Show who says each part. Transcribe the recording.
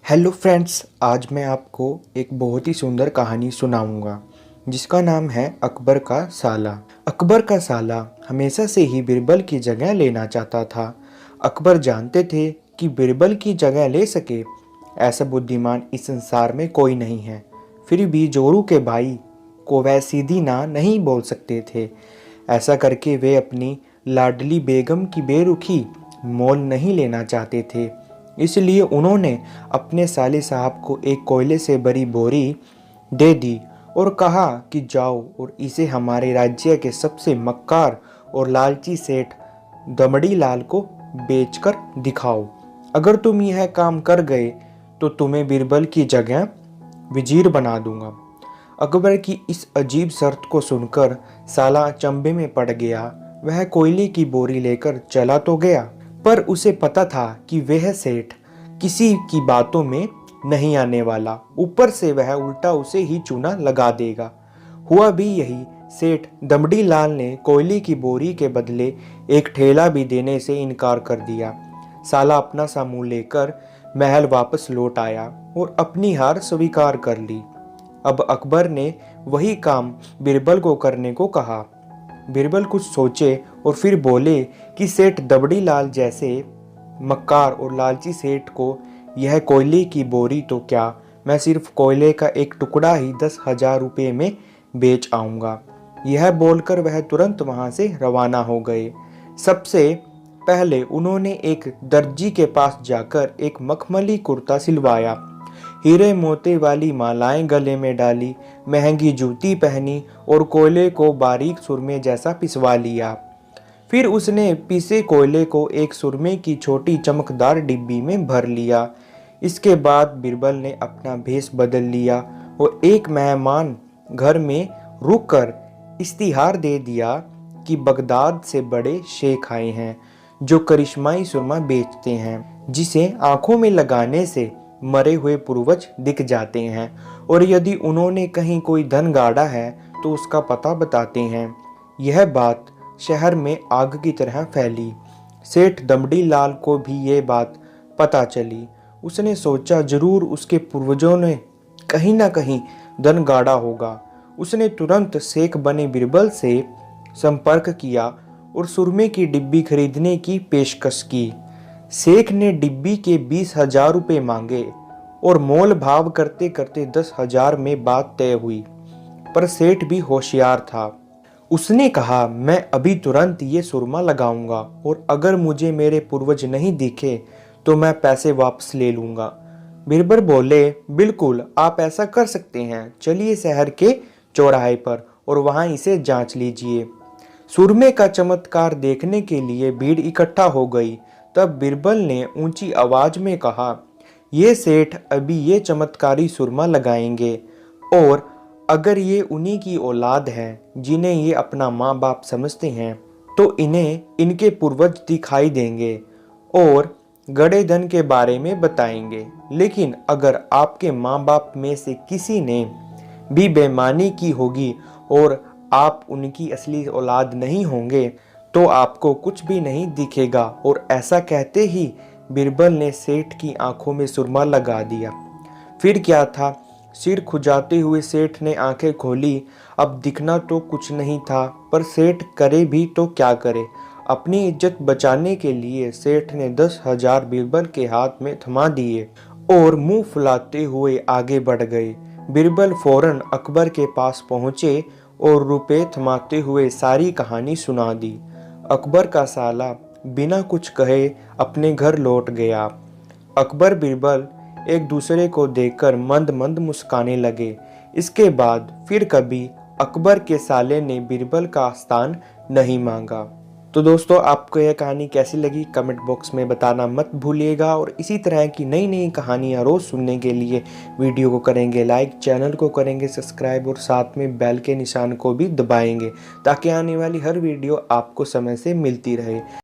Speaker 1: Hello friends, आज मैं आपको एक बहुत ही सुंदर कहानी सुनाऊंगा जिसका नाम है अकबर का साला। अकबर का साला हमेशा से ही बीरबल की जगह लेना चाहता था। अकबर जानते थे कि बीरबल की जगह ले सके ऐसा बुद्धिमान इस संसार में कोई नहीं है। फिर भी जोरू के भाई को वह सीधी ना नहीं बोल सकते थे। ऐसा करके वे अपनी लाडली बेगम की बेरुखी मोल नहीं लेना चाहते थे। इसलिए उन्होंने अपने साले साहब को एक कोयले से भरी बोरी दे दी और कहा कि जाओ और इसे हमारे राज्य के सबसे मक्कार और लालची सेठ दमड़ी लाल को बेचकर दिखाओ। अगर तुम यह काम कर गए तो तुम्हें बीरबल की जगह वजीर बना दूंगा। अकबर की इस अजीब शर्त को सुनकर साला अचंभे में पड़ गया। वह कोयले की बोरी लेकर चला तो गया, पर उसे पता था कि वह सेठ किसी की बातों में नहीं आने वाला। ऊपर से वह उल्टा उसे ही चूना लगा देगा। हुआ भी यही। सेठ दमड़ी लाल ने कोयले की बोरी के बदले एक ठेला भी देने से इनकार कर दिया। साला अपना सा मुंह लेकर महल वापस लौट आया और अपनी हार स्वीकार कर ली। अब अकबर ने वही काम बीरबल को करने को कहा। बीरबल कुछ सोचे और फिर बोले कि सेठ दबड़ी लाल जैसे मक्कार और लालची सेठ को यह कोयले की बोरी तो क्या, मैं सिर्फ कोयले का एक टुकड़ा ही 10,000 रुपये में बेच आऊँगा। यह बोलकर वह तुरंत वहाँ से रवाना हो गए। सबसे पहले उन्होंने एक दर्जी के पास जाकर एक मखमली कुर्ता सिलवाया, हीरे मोती वाली मालाएं गले में डाली, महंगी जूती पहनी और कोयले को बारीक सुरमे जैसा पिसवा लिया। फिर उसने पिसे कोयले को एक सुरमे की छोटी चमकदार डिब्बी में भर लिया। इसके बाद बीरबल ने अपना भेष बदल लिया और एक मेहमान घर में रुककर इश्तिहार दे दिया कि बगदाद से बड़े शेख आए हैं जो करिश्माई सुरमा बेचते हैं, जिसे आंखों में लगाने से मरे हुए पूर्वज दिख जाते हैं और यदि उन्होंने कहीं कोई धन गाड़ा है तो उसका पता बताते हैं। यह बात शहर में आग की तरह फैली। सेठ दमड़ी लाल को भी ये बात पता चली। उसने सोचा जरूर उसके पूर्वजों ने कहीं ना कहीं धन गाड़ा होगा। उसने तुरंत शेख बने बीरबल से संपर्क किया और सुरमे की डिब्बी खरीदने की पेशकश की। शेख ने डिब्बी के 20,000 रुपये मांगे और मोल भाव करते करते 10,000 में बात तय हुई। पर सेठ भी होशियार था। उसने कहा, मैं अभी तुरंत ये सुरमा लगाऊंगा और अगर मुझे मेरे पूर्वज नहीं दिखे तो मैं पैसे वापस ले लूंगा। बीरबल बोले, बिल्कुल आप ऐसा कर सकते हैं। चलिए शहर के चौराहे पर और वहां इसे जांच लीजिए। सुरमे का चमत्कार देखने के लिए भीड़ इकट्ठा हो गई। तब बीरबल ने ऊंची आवाज में कहा, ये सेठ अभी ये चमत्कारी सुरमा लगाएंगे और अगर ये उन्हीं की औलाद है जिन्हें ये अपना माँ बाप समझते हैं तो इन्हें इनके पूर्वज दिखाई देंगे और गड़े धन के बारे में बताएंगे। लेकिन अगर आपके माँ बाप में से किसी ने भी बेईमानी की होगी और आप उनकी असली औलाद नहीं होंगे तो आपको कुछ भी नहीं दिखेगा। और ऐसा कहते ही बीरबल ने सेठ की आंखों में सुरमा लगा दिया। फिर क्या था, सिर खुजाते हुए सेठ ने आंखें खोली। अब दिखना तो कुछ नहीं था, पर सेठ करे भी तो क्या करे। अपनी इज्जत बचाने के लिए सेठ ने 10,000 बीरबल के हाथ में थमा दिए और मुंह फुलाते हुए आगे बढ़ गए। बीरबल फौरन अकबर के पास पहुंचे और रुपए थमाते हुए सारी कहानी सुना दी। अकबर का साला बिना कुछ कहे अपने घर लौट गया। अकबर बीरबल एक दूसरे को देखकर मंद मंद मुस्काने लगे। इसके बाद फिर कभी अकबर के साले ने बीरबल का स्थान नहीं मांगा। तो दोस्तों, आपको यह कहानी कैसी लगी कमेंट बॉक्स में बताना मत भूलिएगा। और इसी तरह की नई नई कहानियाँ रोज़ सुनने के लिए वीडियो को करेंगे लाइक, चैनल को करेंगे सब्सक्राइब और साथ में बेल के निशान को भी दबाएंगे ताकि आने वाली हर वीडियो आपको समय से मिलती रहे।